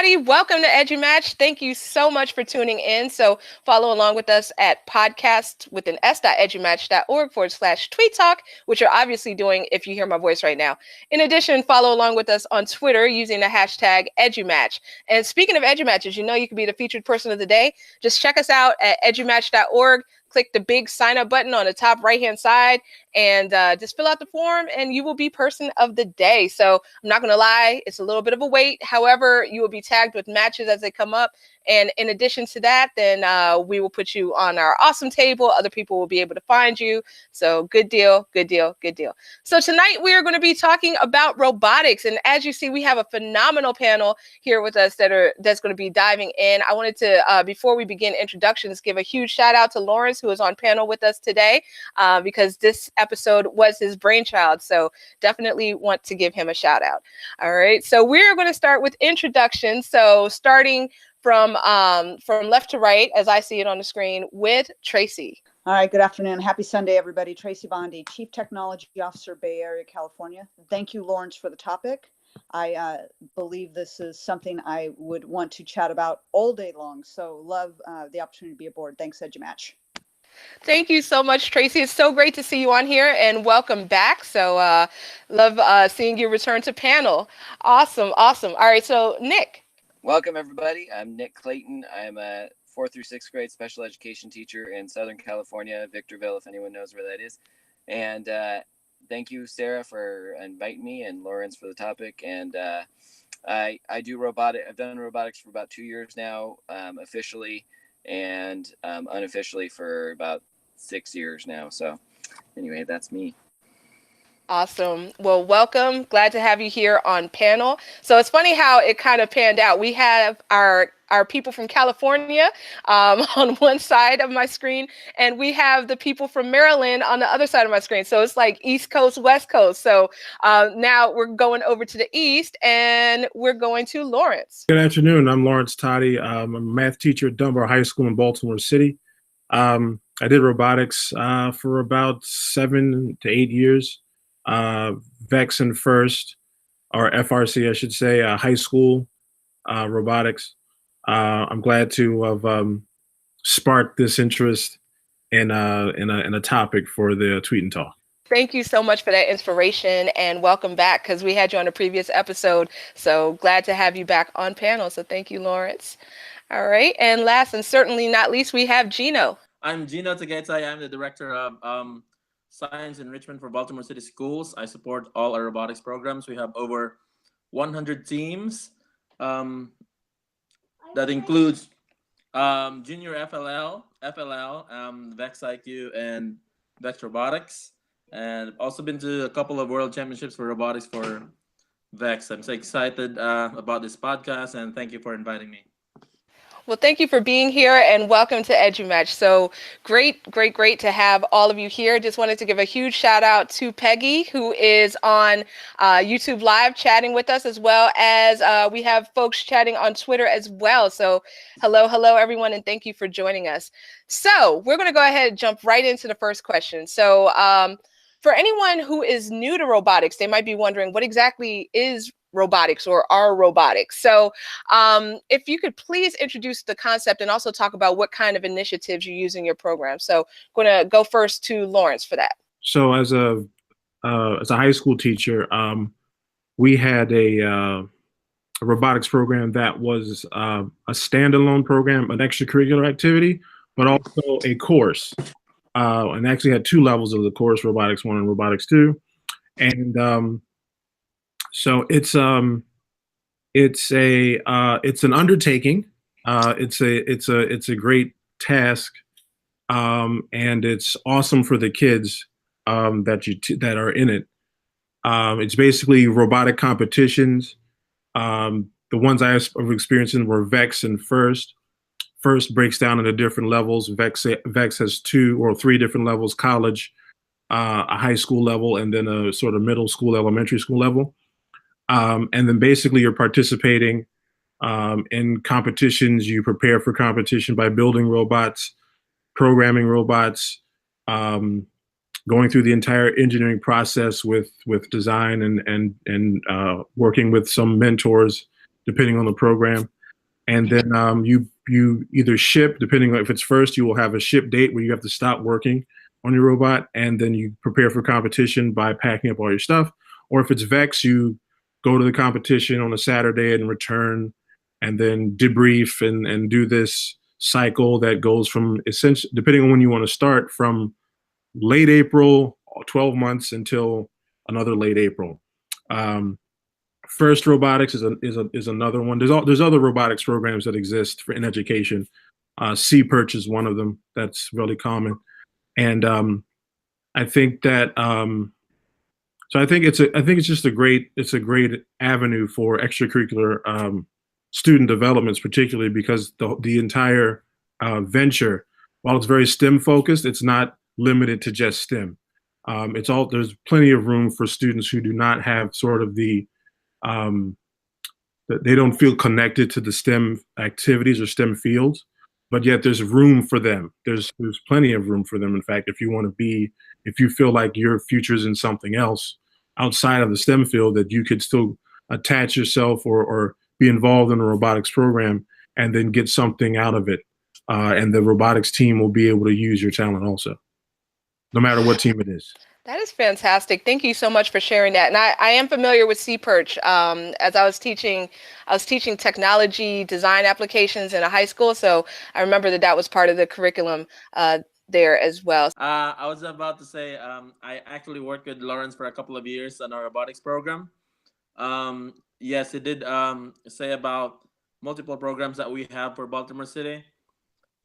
everybody. Welcome to EduMatch. Thank you so much for tuning in. So follow along with us at podcast.edumatch.org/tweet talk, which you're obviously doing if you hear my voice right now. In addition, follow along with us on Twitter using the hashtag EduMatch. And speaking of EduMatches, you know you can be the featured person of the day. Just check us out at edumatch.org. Click the big sign up button on the top right hand side and just fill out the form and you will be person of the day. So I'm not going to lie, it's a little bit of a wait. However, you will be tagged with matches as they come up. And in addition to that, then we will put you on our awesome table. Other people will be able to find you. So good deal, good deal, good deal. So tonight we are going to be talking about robotics. And as you see, we have a phenomenal panel here with us that's going to be diving in. I wanted to, before we begin introductions, give a huge shout out to Lawrence, who is on panel with us today, because this episode was his brainchild. So definitely want to give him a shout out. All right. So we're going to start with introductions. So starting from left to right, as I see it on the screen, with Traci. All right, good afternoon. Happy Sunday, everybody. Traci Bonde, Chief Technology Officer, Bay Area, California. Thank you, Lawrence, for the topic. I believe this is something I would want to chat about all day long. So love the opportunity to be aboard. Thanks, EduMatch. Thank you so much, Traci. It's so great to see you on here and welcome back. So love seeing you return to panel. Awesome, awesome. All right, so Nick. Welcome, everybody. I'm Nick Clayton. I'm a 4th through 6th grade special education teacher in Southern California, Victorville, if anyone knows where that is. And thank you, Sarah, for inviting me, and Lawrence for the topic. And I do robotics. I've done robotics for about 2 years now, officially, and unofficially for about 6 years now. So anyway, that's me. Awesome. Well, welcome. Glad to have you here on panel. So it's funny how it kind of panned out. We have our people from California on one side of my screen, and we have the people from Maryland on the other side of my screen. So it's like East Coast, West Coast. So now we're going over to the East, and we're going to Lawrence. Good afternoon. I'm Lawrence Totty. I'm a math teacher at Dunbar High School in Baltimore City. I did robotics for about 7 to 8 years. VEX and FIRST, or FRC, I should say, high school robotics. I'm glad to have sparked this interest in a topic for the Tweet and Talk. Thank you so much for that inspiration, and welcome back, because we had you on a previous episode. So glad to have you back on panel. So thank you, Lawrence. All right. And last and certainly not least, we have Gino. I'm Gino Tagaytay. I'm the director of Science Enrichment for Baltimore City Schools. I support all our robotics programs. We have over 100 teams. That includes Junior FLL, VEX IQ, and VEX Robotics. And also been to a couple of world championships for robotics for VEX. I'm so excited about this podcast, and thank you for inviting me. Well, thank you for being here and welcome to EduMatch. So great to have all of you here. Just wanted to give a huge shout out to Peggy, who is on YouTube Live chatting with us, as well as we have folks chatting on Twitter as well. So hello, everyone, and thank you for joining us. So we're going to go ahead and jump right into the first question. So for anyone who is new to robotics, they might be wondering what exactly is robotics or are robotics. So if you could please introduce the concept and also talk about what kind of initiatives you use in your program. So I'm going to go first to Lawrence for that. So as a high school teacher, we had a robotics program that was a standalone program, an extracurricular activity, but also a course. And actually had 2 levels of the course, Robotics 1 and Robotics 2. And so it's an undertaking. It's a great task, and it's awesome for the kids that are in it. It's basically robotic competitions. The ones I have experienced were VEX and FIRST. FIRST breaks down into different levels. VEX has 2 or 3 different levels: college, a high school level, and then a sort of middle school, elementary school level. And then basically you're participating in competitions. You prepare for competition by building robots, programming robots, going through the entire engineering process with design and working with some mentors, depending on the program. and then you either ship, depending on if it's first, you will have a ship date where you have to stop working on your robot, and then you prepare for competition by packing up all your stuff. Or if it's VEX, you go to the competition on a Saturday and return, and then debrief and do this cycle that goes from, essentially, depending on when you want to start, from late April, 12 months until another late April. First Robotics is another one. There's other robotics programs that exist in education. CPERCH is one of them that's really common, and I think that so I think it's just a great avenue for extracurricular student developments, particularly because the entire venture, while it's very STEM focused, it's not limited to just STEM. There's plenty of room for students who do not have sort of they don't feel connected to the STEM activities or STEM fields, but yet there's room for them. There's plenty of room for them. In fact, if you feel like your future's in something else outside of the STEM field, that you could still attach yourself or be involved in a robotics program and then get something out of it. And the robotics team will be able to use your talent also, no matter what team it is. That is fantastic. Thank you so much for sharing that. And I am familiar with CPERCH. As I was teaching technology design applications in a high school. So I remember that was part of the curriculum there as well. I was about to say, I actually worked with Lawrence for a couple of years on our robotics program. Yes, it did say about multiple programs that we have for Baltimore City.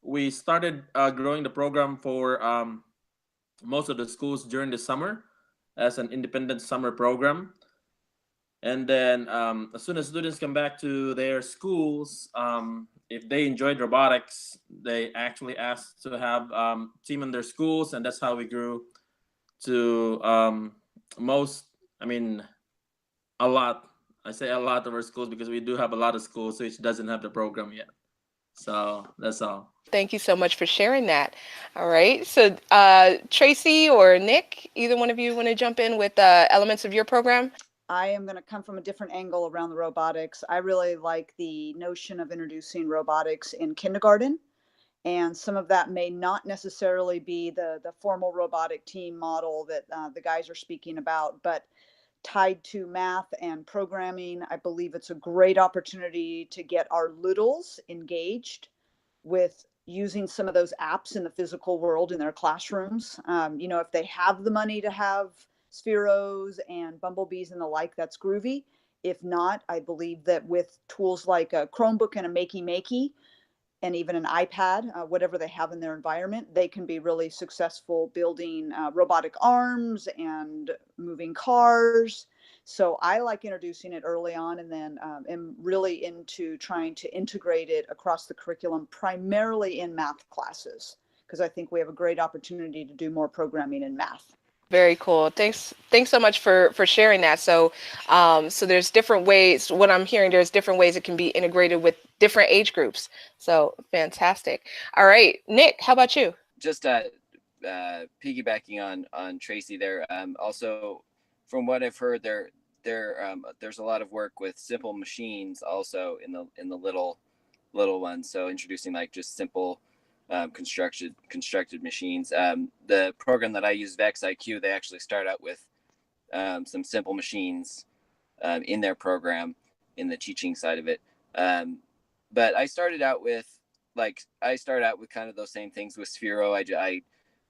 We started growing the program for most of the schools during the summer as an independent summer program. And then as soon as students come back to their schools, if they enjoyed robotics, they actually asked to have team in their schools. And that's how we grew to a lot. I say a lot of our schools because we do have a lot of schools which doesn't have the program yet. So that's all. Thank you so much for sharing that. All right. So Traci or Nick, either one of you want to jump in with elements of your program? I am going to come from a different angle around the robotics. I really like the notion of introducing robotics in kindergarten. And some of that may not necessarily be the formal robotic team model that the guys are speaking about, but tied to math and programming. I believe it's a great opportunity to get our littles engaged with using some of those apps in the physical world in their classrooms. If they have the money to have Spheros and Bumblebees and the like, that's groovy. If not, I believe that with tools like a Chromebook and a Makey and even an iPad, whatever they have in their environment, they can be really successful building robotic arms and moving cars. So I like introducing it early on, and then am really into trying to integrate it across the curriculum, primarily in math classes, because I think we have a great opportunity to do more programming in math. Very cool. Thanks so much for sharing that. So there's different ways. What I'm hearing, there's different ways it can be integrated with different age groups. So fantastic. All right, Nick, how about you? Just piggybacking on Traci there. Also, from what I've heard, there's a lot of work with simple machines also in the little ones. So introducing like just simple constructed machines. The program that I use, VEX IQ, they actually start out with some simple machines in their program in the teaching side of it. But I started out with kind of those same things with Sphero.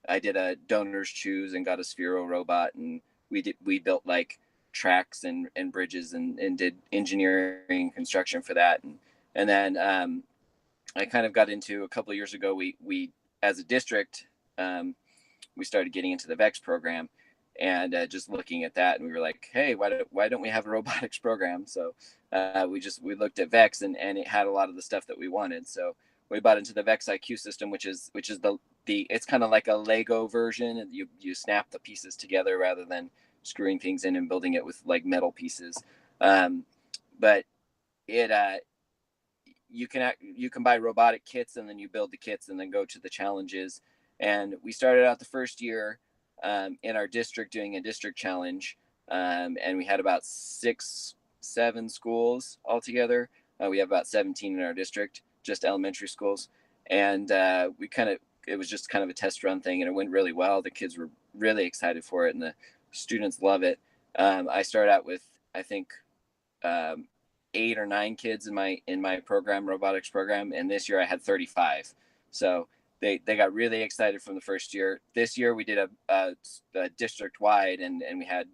I did a donor's choose and got a Sphero robot, and we built like tracks and bridges and did engineering construction for that, and then I kind of got into a couple of years ago. We as a district, we started getting into the VEX program, and just looking at that, and we were like, hey, why don't we have a robotics program? So we looked at VEX, and it had a lot of the stuff that we wanted. So we bought into the VEX IQ system, which is it's kind of like a Lego version, and you snap the pieces together rather than screwing things in and building it with like metal pieces. But it you can buy robotic kits, and then you build the kits and then go to the challenges. And we started out the first year in our district doing a district challenge, and we had about 6-7 schools altogether. We have about 17 in our district, just elementary schools. And it was just kind of a test run thing, and it went really well. The kids were really excited for it, and the students love it. I started out with, I think, 8 or 9 kids in my program, robotics program, and this year I had 35. So they got really excited from the first year. This year we did a district wide, and we had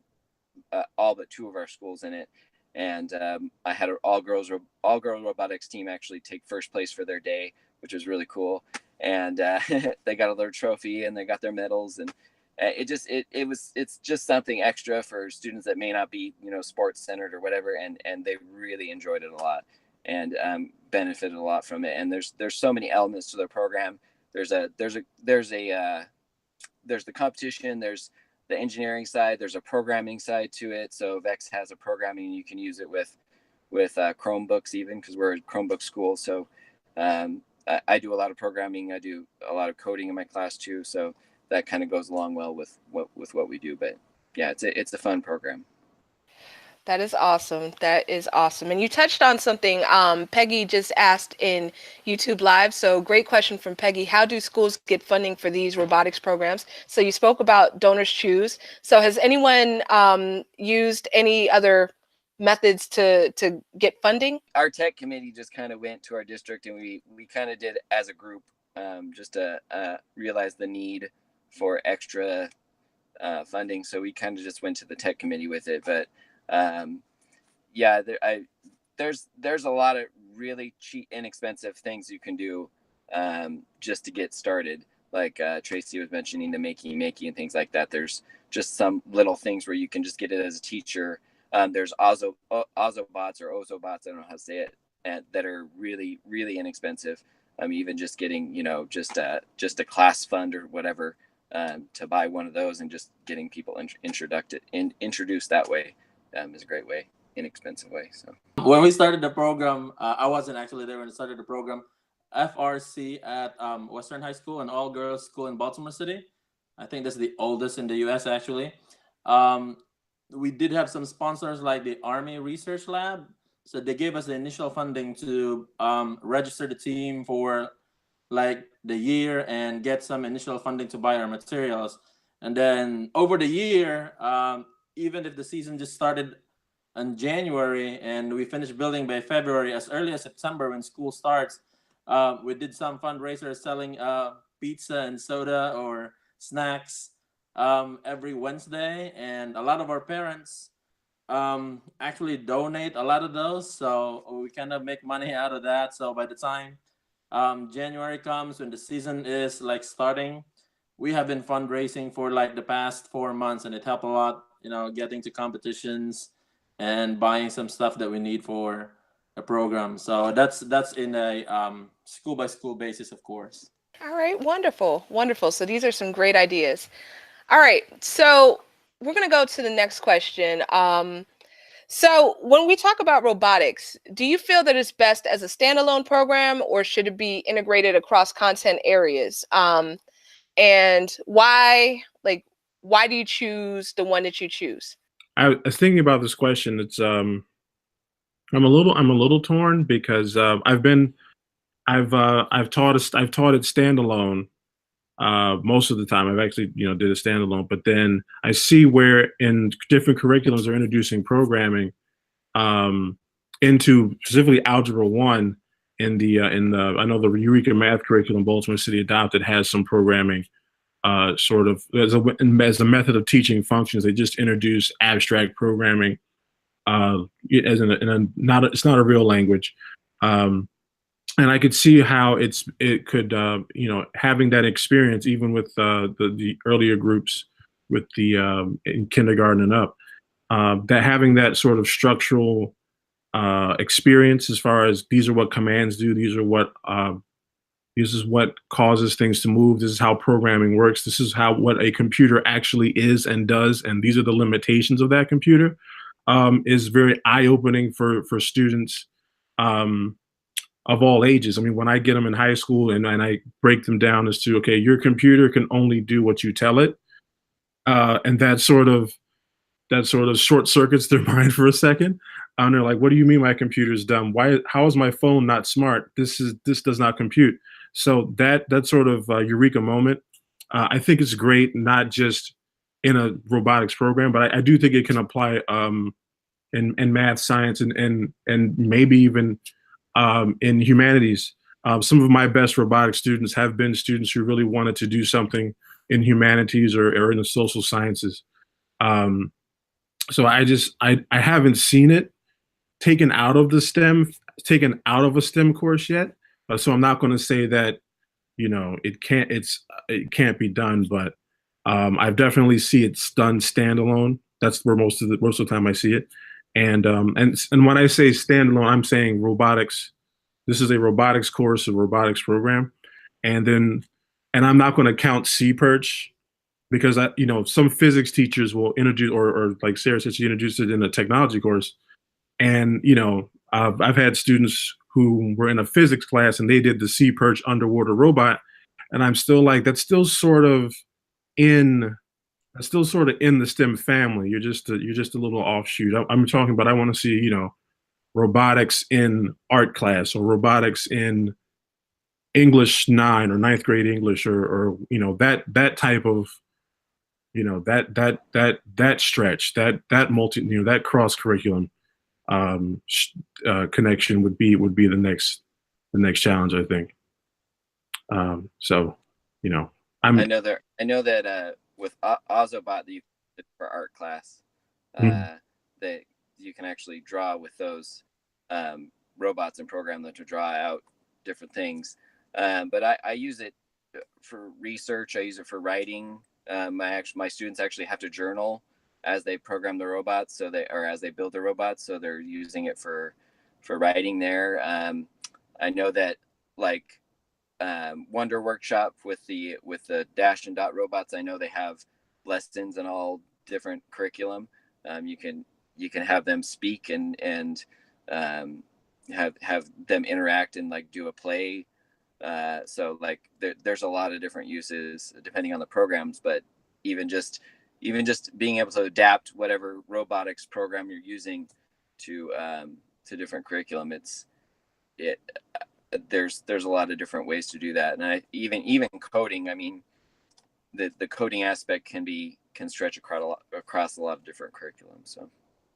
all but 2 of our schools in it. And I had an all girls robotics team actually take first place for their day, which was really cool. And they got their trophy and they got their medals, and it's just something extra for students that may not be, sports centered or whatever, and they really enjoyed it a lot and benefited a lot from it. And there's so many elements to their program. There's the competition, there's the engineering side, there's a programming side to it. So Vex has a programming, you can use it with Chromebooks, even because we're a Chromebook school. So I do a lot of programming. I do a lot of coding in my class too. So that kind of goes along well with what we do. But yeah, it's a fun program. That is awesome. That is awesome. And you touched on something Peggy just asked in YouTube Live. So great question from Peggy. How do schools get funding for these robotics programs? So you spoke about Donors Choose. So has anyone used any other methods to get funding? Our tech committee just kind of went to our district, and we kind of did as a group, just to realize the need for extra funding. So we kind of just went to the tech committee with it. But yeah, there's a lot of really cheap, inexpensive things you can do just to get started. Like Traci was mentioning, the making and things like that. There's just some little things where you can just get it as a teacher. There's Ozobots or Ozobots, I don't know how to say it, that are really, really inexpensive. Even just getting, just a class fund or whatever to buy one of those, and just getting people introduced that way is a great way, inexpensive way. So when we started the program, I wasn't actually there when we started the program. FRC at Western High School, an all-girls school in Baltimore City. I think that's the oldest in the U.S. actually. We did have some sponsors like the Army Research Lab. So they gave us the initial funding to register the team for like the year and get some initial funding to buy our materials. And then over the year, even if the season just started in January and we finished building by February, as early as September when school starts, we did some fundraisers selling pizza and soda or snacks every Wednesday. And a lot of our parents actually donate a lot of those, so we kind of make money out of that. So by the time January comes, when the season is like starting, we have been fundraising for like the past 4 months, and it helped a lot, getting to competitions and buying some stuff that we need for a program. So that's in a school by school basis, of course. All right, wonderful. So these are some great ideas. All right, so we're going to go to the next question. So when we talk about robotics, do you feel that it's best as a standalone program, or should it be integrated across content areas? And why do you choose the one that you choose? I was thinking about this question. It's I'm a little torn because I've taught it standalone. Most of the time I've actually, did a standalone, but then I see where in different curriculums are introducing programming into specifically Algebra 1 I know the Eureka Math curriculum Baltimore City adopted has some programming sort of as a method of teaching functions. They just introduce abstract programming it's not a real language. And I could see how it could, having that experience, even with the earlier groups, with the in kindergarten and up, that having that sort of structural experience as far as these are what commands do, this is what causes things to move, this is how programming works, this is what a computer actually is and does, and these are the limitations of that computer, is very eye-opening for students. Of all ages. I mean, when I get them in high school and I break them down as to, okay, your computer can only do what you tell it. And that sort of that sort of short circuits their mind for a second. And they're like, what do you mean my computer's dumb? How is my phone not smart? This does not compute. So that sort of eureka moment, I think it's great, not just in a robotics program, but I do think it can apply in math, science, and maybe even in humanities. Some of my best robotics students have been students who really wanted to do something in humanities or in the social sciences. So I haven't seen it taken out of a STEM course yet. So I'm not going to say that, it can't be done, but I've definitely see it done standalone. That's where most of the time I see it. And when I say standalone, I'm saying robotics. This is a robotics course, a robotics program. And I'm not going to count C-Perch, because some physics teachers will introduce, or like Sarah said, she introduced it in a technology course. And, I've had students who were in a physics class and they did the C-Perch underwater robot. And I'm still like, that's still sort of in the STEM family. You're just a little offshoot. I'm talking about, I want to see, robotics in art class, or robotics in English 9 or ninth grade English, or that type of, that stretch, that multi, that cross curriculum connection would be the next challenge, I think. So, I know that with Ozobot that you did for art class, that you can actually draw with those robots and program them to draw out different things. But I use it for research. I use it for writing. My students actually have to journal as they program the robots, as they build the robots, so they're using it for writing there. I know that, like, Wonder Workshop with the Dash and Dot robots, I know they have lessons in all different curriculum. You can have them speak and have them interact and like do a play. So like there's a lot of different uses depending on the programs, but even just being able to adapt whatever robotics program you're using to different curriculum, there's a lot of different ways to do that. And even coding, I mean, the coding aspect can stretch across a lot of different curriculums. So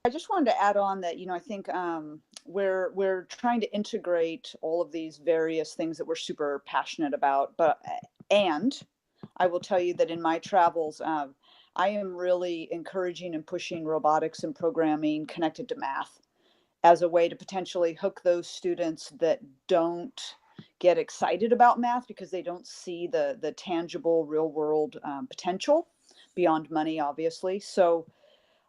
I just wanted to add on that, I think we're trying to integrate all of these various things that we're super passionate about. And I will tell you that in my travels, I am really encouraging and pushing robotics and programming connected to math as a way to potentially hook those students that don't get excited about math because they don't see the tangible real world potential beyond money, obviously. So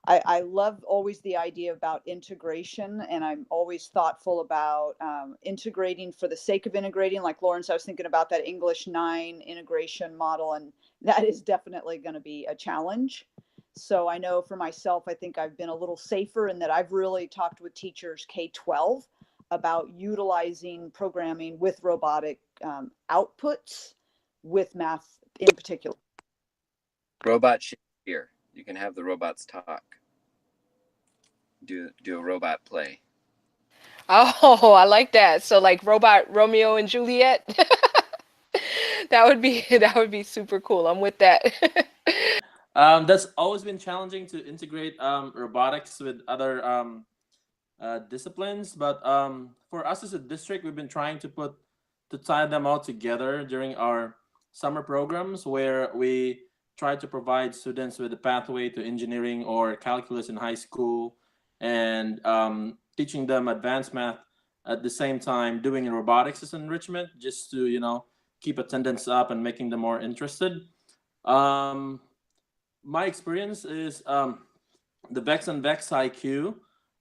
I love always the idea about integration, and I'm always thoughtful about integrating for the sake of integrating. Like Lawrence, I was thinking about that English 9 integration model, and that is definitely going to be a challenge. So I know for myself, I think I've been a little safer in that I've really talked with teachers K-12 about utilizing programming with robotic outputs with math in particular. Robot Shakespeare. You can have the robots talk. Do a robot play. Oh, I like that. So like robot Romeo and Juliet. That would be super cool. I'm with that. That's always been challenging to integrate robotics with other disciplines, but for us as a district, we've been trying to tie them all together during our summer programs, where we try to provide students with a pathway to engineering or calculus in high school, and teaching them advanced math at the same time, doing robotics as enrichment, just to keep attendance up and making them more interested. My experience is the Vex and Vex IQ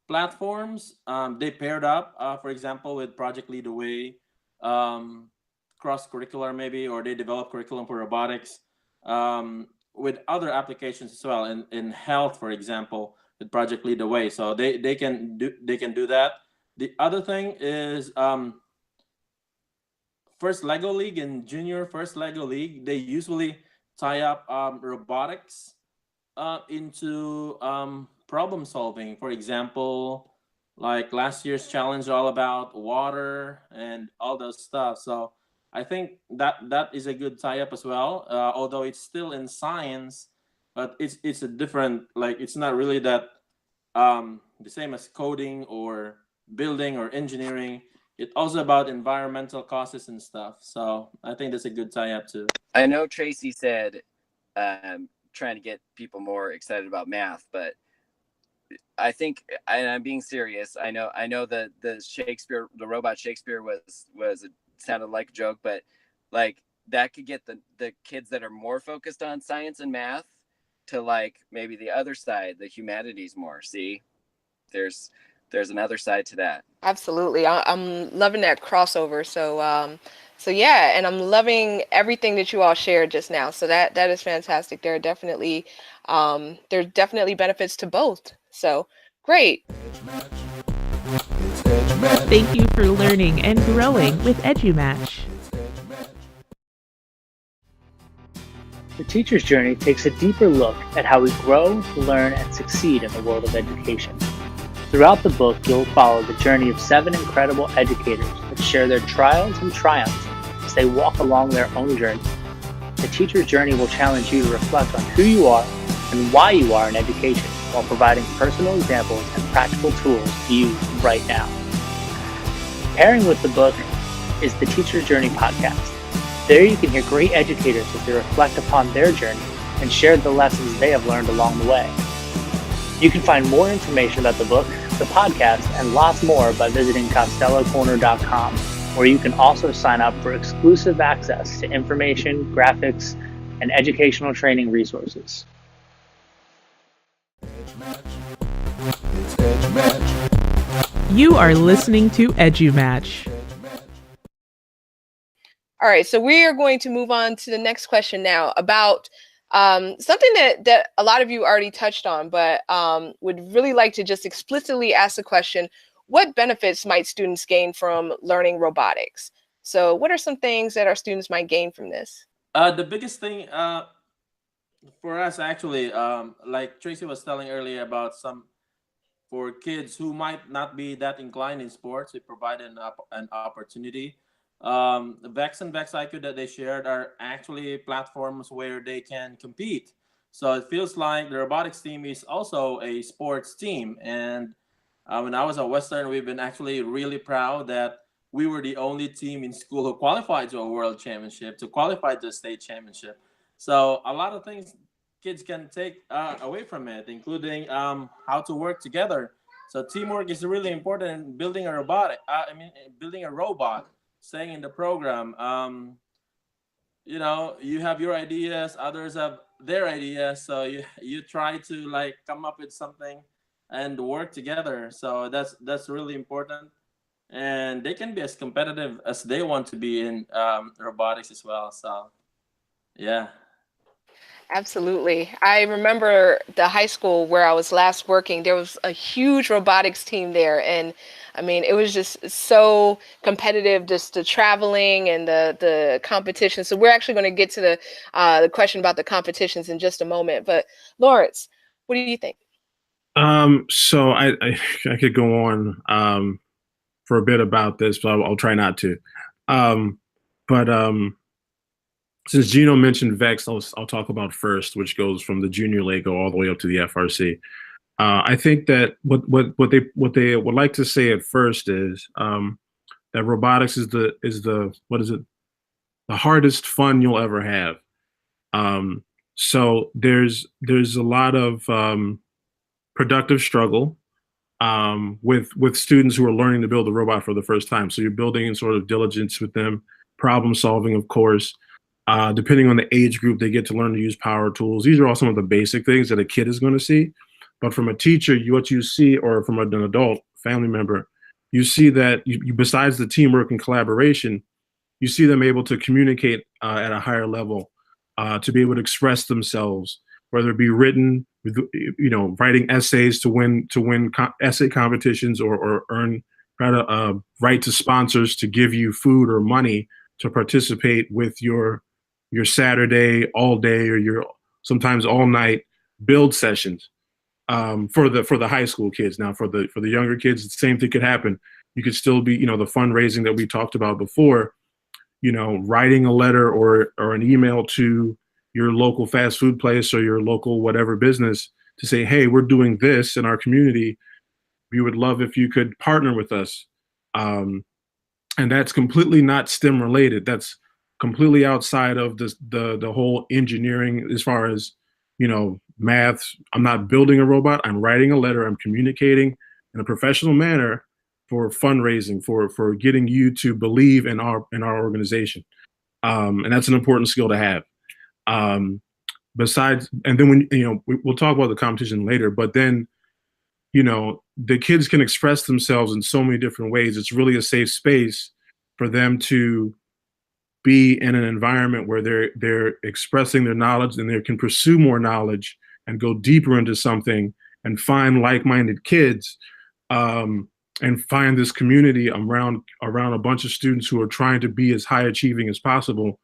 platforms. They paired up, for example, with Project Lead the Way, cross-curricular maybe, or they develop curriculum for robotics with other applications as well. In health, for example, with Project Lead the Way. So they can do that. The other thing is First Lego League and Junior First Lego League. They usually tie up robotics into problem solving. For example, like last year's challenge all about water and all those stuff. So I think that is a good tie-up as well. Although it's still in science, but it's a different, like it's not really that the same as coding or building or engineering. It's also about environmental causes and stuff. So I think that's a good tie-up too. I know Traci said trying to get people more excited about math, but I think, and I'm being serious, I know the Shakespeare, the robot Shakespeare sounded like a joke, but like that could get the kids that are more focused on science and math to like maybe the other side, the humanities more. See, there's another side to that. Absolutely. I'm loving that crossover. So yeah, and I'm loving everything that you all shared just now. So that is fantastic. There are definitely benefits to both. So great. Thank you for learning and growing with EduMatch. The Teacher's Journey takes a deeper look at how we grow, learn, and succeed in the world of education. Throughout the book, you'll follow the journey of 7 incredible educators that share their trials and triumphs as they walk along their own journey. The Teacher's Journey will challenge you to reflect on who you are and why you are in education, while providing personal examples and practical tools to use right now. Pairing with the book is the Teacher's Journey podcast. There you can hear great educators as they reflect upon their journey and share the lessons they have learned along the way. You can find more information about the book, the podcast, and lots more by visiting CostelloCorner.com, where you can also sign up for exclusive access to information, graphics, and educational training resources. You are listening to EduMatch. All right, so we are going to move on to the next question now about something that a lot of you already touched on, but would really like to just explicitly ask the question: what benefits might students gain from learning robotics? So what are some things that our students might gain from this? The biggest thing for us, actually, like Traci was telling earlier about for kids who might not be that inclined in sports, we provide an opportunity. The Vex and Vex IQ that they shared are actually platforms where they can compete. So it feels like the robotics team is also a sports team. And when I was at Western, we've been actually really proud that we were the only team in school who qualified to a world championship, to qualify to a state championship. So a lot of things kids can take away from it, including how to work together. So teamwork is really important in building a building a robot. Staying in the program, you have your ideas, others have their ideas, so you try to like come up with something and work together. So that's really important, and they can be as competitive as they want to be in robotics as well. So yeah. Absolutely. I remember the high school where I was last working, there was a huge robotics team there. And I mean, it was just so competitive, just the traveling and the competition. So we're actually going to get to the question about the competitions in just a moment. But Lawrence, what do you think? So I could go on for a bit about this, but I'll try not to. Since Gino mentioned Vex, I'll talk about FIRST, which goes from the junior LEGO all the way up to the FRC. I think that what they would like to say at first is that robotics is the hardest fun you'll ever have. So there's a lot of productive struggle with students who are learning to build a robot for the first time. So you're building in sort of diligence with them, problem solving, of course. Depending on the age group, they get to learn to use power tools. These are all some of the basic things that a kid is going to see. But from a teacher, what you see, or from an adult family member, you see that you besides the teamwork and collaboration, you see them able to communicate at a higher level, to be able to express themselves, whether it be written, writing essays to win essay competitions, or try to write to sponsors to give you food or money to participate with your Saturday all day, or your sometimes all night build sessions for the high school kids. Now for the younger kids, the same thing could happen. You could still be, the fundraising that we talked about before, writing a letter or an email to your local fast food place or your local whatever business to say, hey, we're doing this in our community. We would love if you could partner with us. And that's completely not STEM related. That's completely outside of the whole engineering as far as, math. I'm not building a robot. I'm writing a letter. I'm communicating in a professional manner for fundraising, for getting you to believe in our organization. And that's an important skill to have. Besides, and then when, we'll talk about the competition later, but then, the kids can express themselves in so many different ways. It's really a safe space for them to be in an environment where they're expressing their knowledge and they can pursue more knowledge and go deeper into something and find like-minded kids, and find this community around a bunch of students who are trying to be as high achieving as possible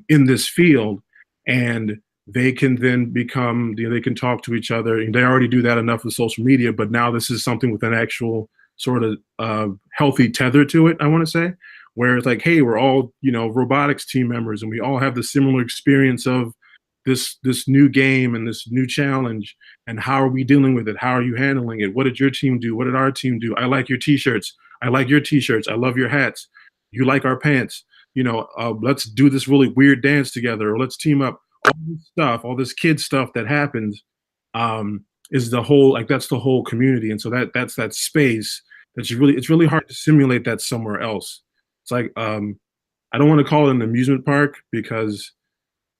in this field. And they can then become, they can talk to each other. And they already do that enough with social media, but now this is something with an actual sort of healthy tether to it, I want to say, where it's like, hey, we're all, robotics team members, and we all have the similar experience of this new game and this new challenge. And how are we dealing with it? How are you handling it? What did your team do? What did our team do? I like your t-shirts. I like your t-shirts. I love your hats. You like our pants. Let's do this really weird dance together, or let's team up. All this stuff, all this kid stuff that happens, is the whole, that's the whole community. And so that's that space it's really hard to simulate that somewhere else. It's like, I don't want to call it an amusement park because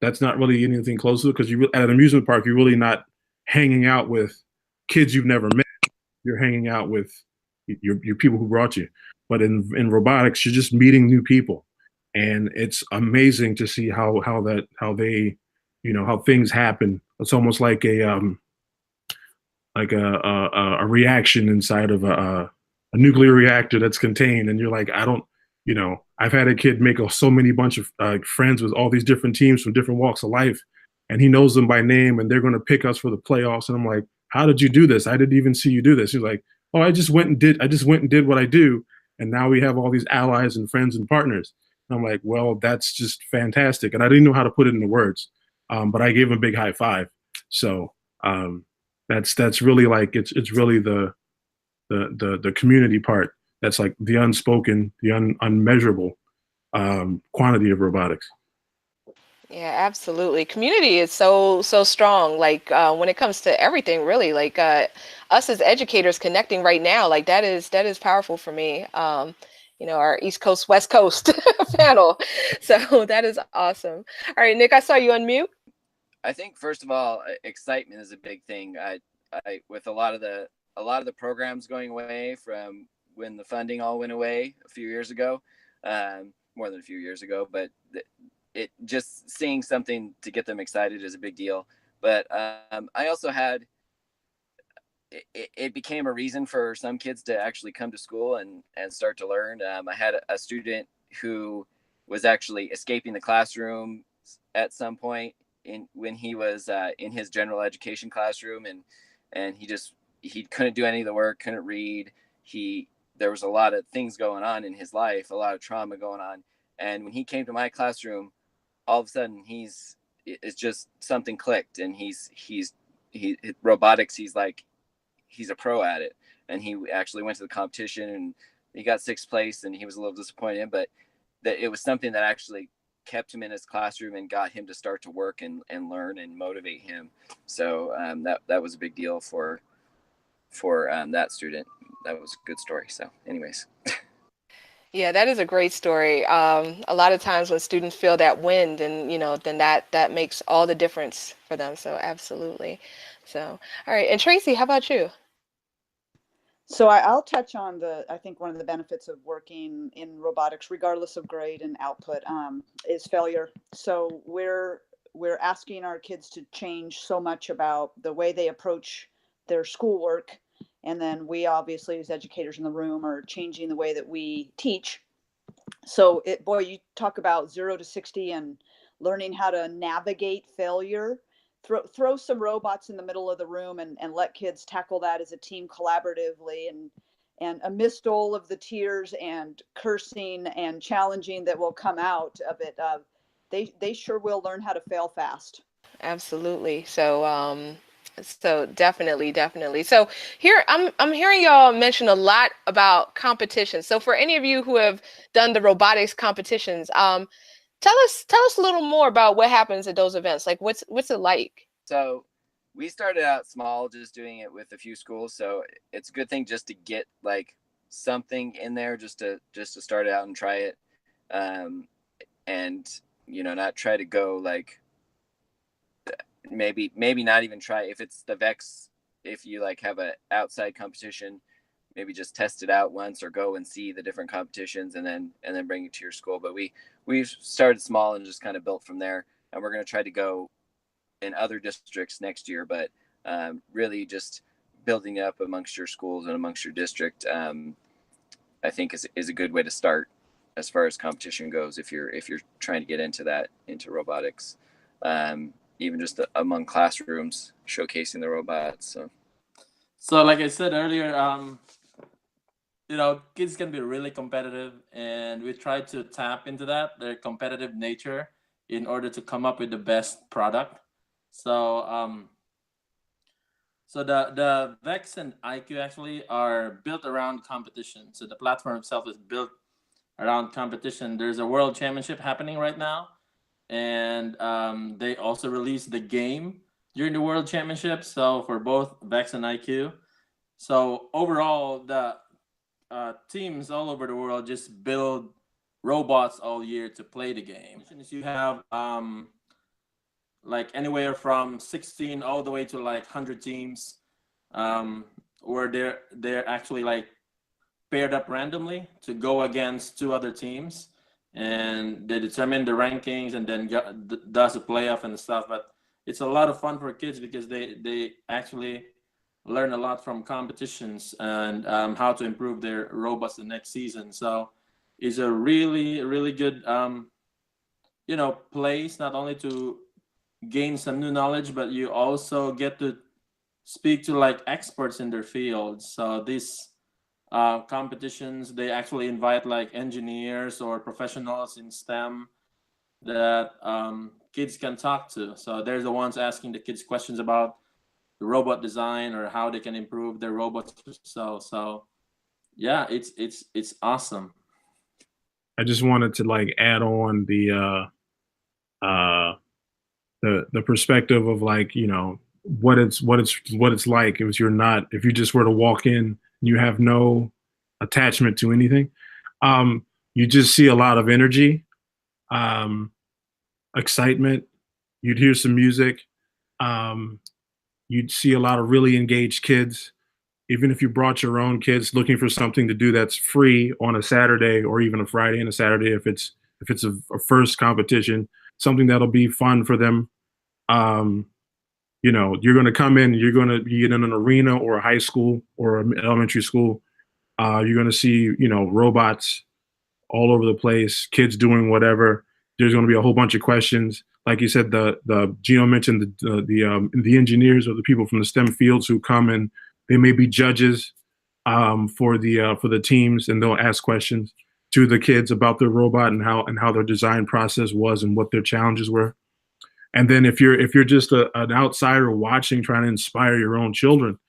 that's not really anything close to it, because at an amusement park, you're really not hanging out with kids you've never met. You're hanging out with your people who brought you. But in robotics, you're just meeting new people. And it's amazing to see how they, how things happen. It's almost like a reaction inside of a nuclear reactor that's contained. And you're like, I've had a kid make so many bunch of friends with all these different teams from different walks of life, and he knows them by name, and they're going to pick us for the playoffs. And I'm like, how did you do this? I didn't even see you do this. He's like, oh, I just went and did what I do. And now we have all these allies and friends and partners. And I'm like, well, that's just fantastic. And I didn't know how to put it into words, but I gave him a big high five. So that's really like, it's really the community part. That's like the unspoken, the unmeasurable quantity of robotics. Yeah, absolutely. Community is so strong. Like when it comes to everything, really. Like us as educators connecting right now, like that is powerful for me. Our East Coast, West Coast panel. So that is awesome. All right, Nick, I saw you unmute. I think first of all, excitement is a big thing. I with a lot of the programs going away from when the funding all went away a few years ago, more than a few years ago, but it just seeing something to get them excited is a big deal. But I also had, it became a reason for some kids to actually come to school and start to learn. I had a student who was actually escaping the classroom at some point when he was in his general education classroom, and he couldn't do any of the work, couldn't read. There was a lot of things going on in his life, a lot of trauma going on. And when he came to my classroom, all of a sudden it's just something clicked, and he's robotics. He's a pro at it. And he actually went to the competition and he got 6th place, and he was a little disappointed, but that it was something that actually kept him in his classroom and got him to start to work and learn and motivate him. So that was a big deal for that student. That was a good story. So anyways. Yeah, that is a great story. A lot of times when students feel that wind, and then that makes all the difference for them. So absolutely. So all right, and Traci, how about you? So I'll touch on I think one of the benefits of working in robotics, regardless of grade and output, is failure. So we're asking our kids to change so much about the way they approach their schoolwork. And then we obviously, as educators in the room, are changing the way that we teach. So you talk about 0 to 60 and learning how to navigate failure throw some robots in the middle of the room and let kids tackle that as a team collaboratively, and amidst all of the tears and cursing and challenging that will come out of it, they sure will learn how to fail fast. Absolutely. So definitely. So here I'm hearing y'all mention a lot about competition. So for any of you who have done the robotics competitions, tell us a little more about what happens at those events. Like what's it like? So we started out small, just doing it with a few schools. So it's a good thing just to get like something in there, just to start out and try it, and not try to go like maybe not even try if it's the VEX. If you like have a outside competition, maybe just test it out once or go and see the different competitions and then bring it to your school. But we've started small and just kind of built from there, and we're going to try to go in other districts next year, but really just building up amongst your schools and amongst your district, I think is a good way to start as far as competition goes if you're trying to get into robotics, even just among classrooms showcasing the robots. So like I said earlier, kids can be really competitive, and we try to tap into their competitive nature in order to come up with the best product. So the VEX and IQ actually are built around competition. So the platform itself is built around competition. There's a world championship happening right now, and they also released the game during the world championship. So for both VEX and IQ. So overall, the teams all over the world just build robots all year to play the game. You have like anywhere from 16 all the way to like 100 teams, where they're actually like paired up randomly to go against two other teams, and they determine the rankings and then does a playoff and stuff. But it's a lot of fun for kids because they actually learn a lot from competitions and how to improve their robots the next season. So it's a really, really good, place not only to gain some new knowledge, but you also get to speak to like experts in their field. So these competitions, they actually invite like engineers or professionals in STEM that kids can talk to. So they're the ones asking the kids questions about the robot design or how they can improve their robots. So yeah, it's awesome. I just wanted to like add on the perspective of like, what it's like if you just were to walk in and you have no attachment to anything. You just see a lot of energy, excitement. You'd hear some music. You'd see a lot of really engaged kids. Even if you brought your own kids looking for something to do that's free on a Saturday or even a Friday and a Saturday, if it's a first competition, something that'll be fun for them. You're going to come in, you're going to be in an arena or a high school or an elementary school. You're going to see, robots all over the place, kids doing whatever. There's going to be a whole bunch of questions. Like you said, the Gino mentioned the engineers or the people from the STEM fields who come and they may be judges for the teams, and they'll ask questions to the kids about their robot and how their design process was and what their challenges were. And then if you're just an outsider watching, trying to inspire your own children,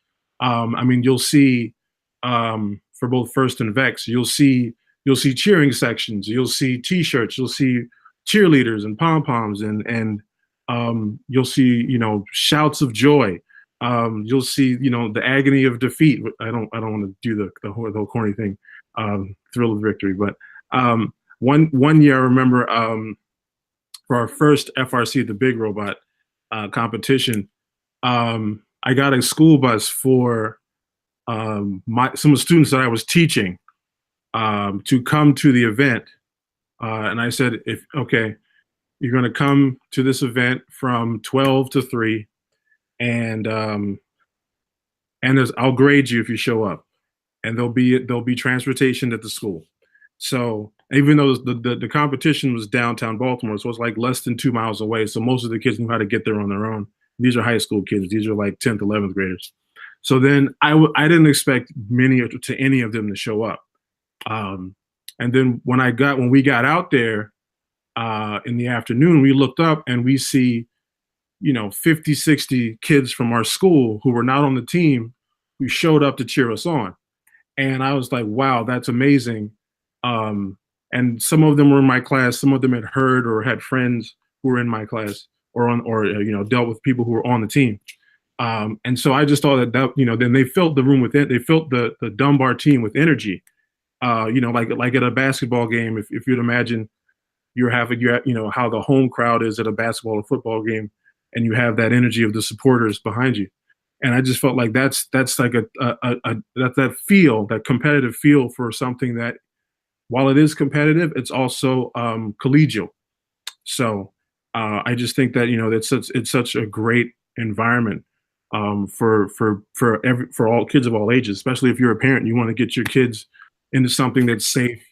you'll see for both First and VEX, you'll see cheering sections, you'll see T-shirts, you'll see cheerleaders and pom-poms, and you'll see shouts of joy. You'll see the agony of defeat. I don't want to do the whole corny thing, thrill of victory. But one year I remember for our first FRC, the big robot competition, I got a school bus for some of the students that I was teaching to come to the event. And I said, you're going to come to this event from 12 to 3, and I'll grade you if you show up, and there'll be transportation at the school. So even though the competition was downtown Baltimore, so it's like less than 2 miles away, so most of the kids knew how to get there on their own. These are high school kids. These are like 10th, 11th graders. So then I didn't expect any of them to show up. And then when we got out there in the afternoon, we looked up and we see, 50, 60 kids from our school who were not on the team who showed up to cheer us on. And I was like, wow, that's amazing. And some of them were in my class. Some of them had heard or had friends who were in my class or dealt with people who were on the team. And so I just thought that then they filled the room with it. They filled the Dunbar team with energy. Like at a basketball game, if you'd imagine how the home crowd is at a basketball or football game, and you have that energy of the supporters behind you. And I just felt like that's like that competitive feel for something that, while it is competitive, it's also collegial. So I just think that it's such a great environment for all kids of all ages, especially if you're a parent and you want to get your kids into something that's safe.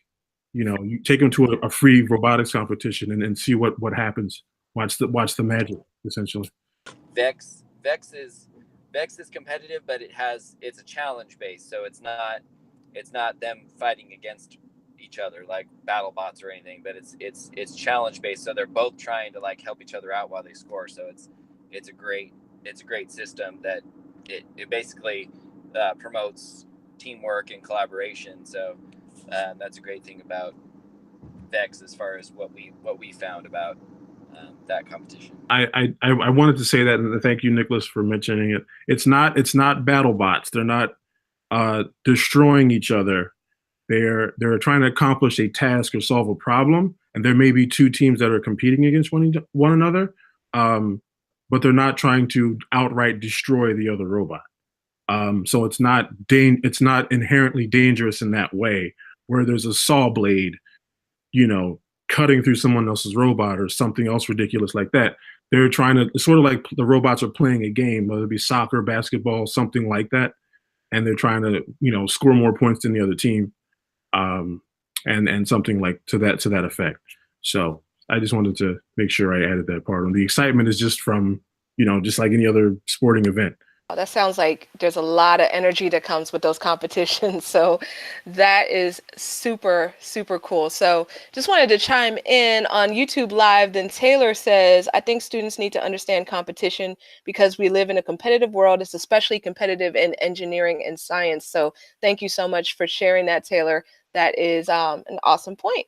You take them to a free robotics competition and see what happens. Watch the magic, essentially. Vex is competitive, but it's a challenge based, so it's not them fighting against each other like battle bots or anything, but it's challenge based, so they're both trying to like help each other out while they score. So it's a great system that it basically promotes teamwork and collaboration. So that's a great thing about Vex as far as what we found about that competition. I wanted to say that, and thank you, Nicholas, for mentioning it. It's not battle bots. They're not destroying each other. They're trying to accomplish a task or solve a problem, and there may be two teams that are competing against one another, but they're not trying to outright destroy the other robot. So it's not inherently dangerous in that way, where there's a saw blade, cutting through someone else's robot or something else ridiculous like that. They're trying to, it's sort of like the robots are playing a game, whether it be soccer, basketball, something like that. And they're trying to, score more points than the other team. And something like to that effect. So I just wanted to make sure I added that part. And the excitement is just from, just like any other sporting event. That sounds like there's a lot of energy that comes with those competitions. So that is super, super cool. So just wanted to chime in on YouTube Live. Then Taylor says, I think students need to understand competition because we live in a competitive world. It's especially competitive in engineering and science. So thank you so much for sharing that, Taylor. That is an awesome point.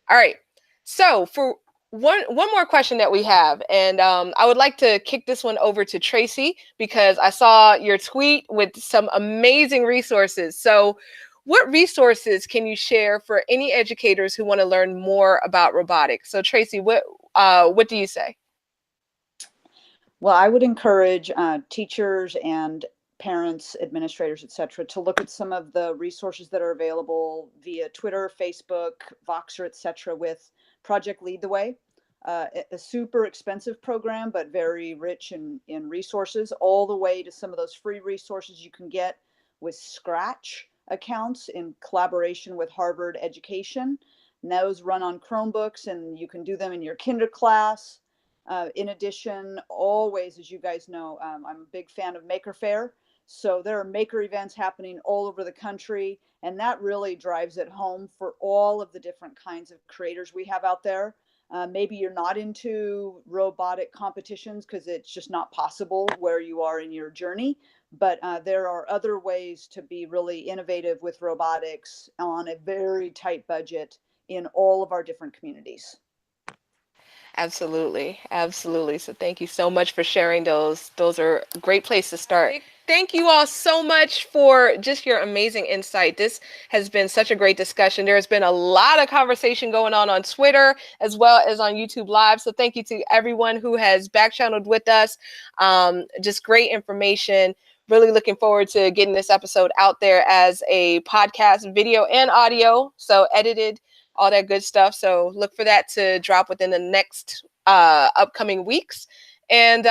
All right. So for one more question that we have, and I would like to kick this one over to Traci because I saw your tweet with some amazing resources. So what resources can you share for any educators who want to learn more about robotics? So Traci, what do you say? Well, I would encourage teachers and parents, administrators, etc., to look at some of the resources that are available via Twitter, Facebook, Voxer, etc., with Project Lead the Way, a super expensive program, but very rich in resources, all the way to some of those free resources you can get with Scratch accounts in collaboration with Harvard Education. And those run on Chromebooks, and you can do them in your kinder class. In addition, always, as you guys know, I'm a big fan of MakerFaire. So there are maker events happening all over the country, and that really drives it home for all of the different kinds of creators we have out there. Maybe you're not into robotic competitions because it's just not possible where you are in your journey, but there are other ways to be really innovative with robotics on a very tight budget in all of our different communities. Absolutely. Absolutely. So thank you so much for sharing those. Those are a great place to start. Thank you all so much for just your amazing insight. This has been such a great discussion. There's been a lot of conversation going on Twitter as well as on YouTube Live. So thank you to everyone who has back channeled with us. Just great information. Really looking forward to getting this episode out there as a podcast, video and audio. So edited, all that good stuff. So look for that to drop within the next upcoming weeks. And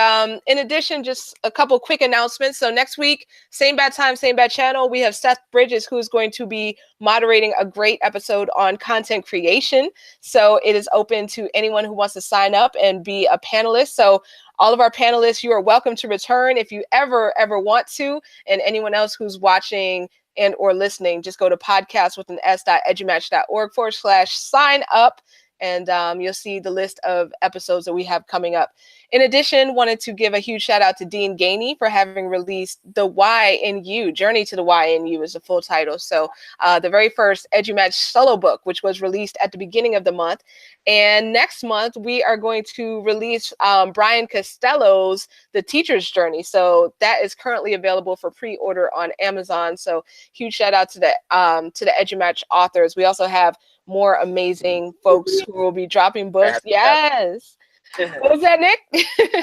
in addition, just a couple quick announcements. So next week, same bad time, same bad channel, we have Seth Bridges, who is going to be moderating a great episode on content creation. So it is open to anyone who wants to sign up and be a panelist. So all of our panelists, you are welcome to return if you ever want to. And anyone else who's watching and or listening, just go to podcast.edumatch.org/sign up. And you'll see the list of episodes that we have coming up. In addition, wanted to give a huge shout out to Dean Gainey for having released The Why in You, Journey to the Why in You is the full title. So the very first EduMatch solo book, which was released at the beginning of the month. And next month, we are going to release Brian Costello's The Teacher's Journey. So that is currently available for pre-order on Amazon. So huge shout out to the EduMatch authors. We also have more amazing folks who will be dropping books. Yes. What was that, Nick?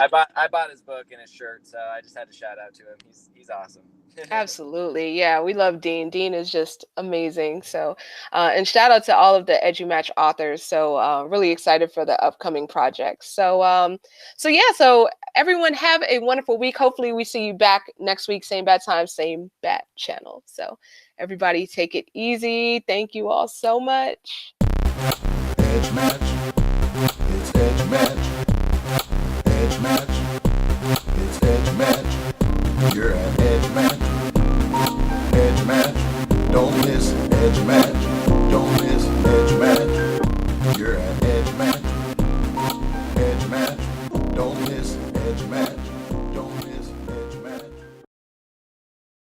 I bought his book and his shirt, so I just had to shout out to him. He's awesome. Absolutely. Yeah, we love Dean. Dean is just amazing. So, and shout out to all of the EduMatch authors. So really excited for the upcoming projects. So, so everyone have a wonderful week. Hopefully we see you back next week. Same bad time, same bad channel. So everybody take it easy. Thank you all so much. Edge match. It's edge match. Edge match. It's edge match. You're at edge match. Edge match. Don't miss edge match. Don't miss edge match. You're at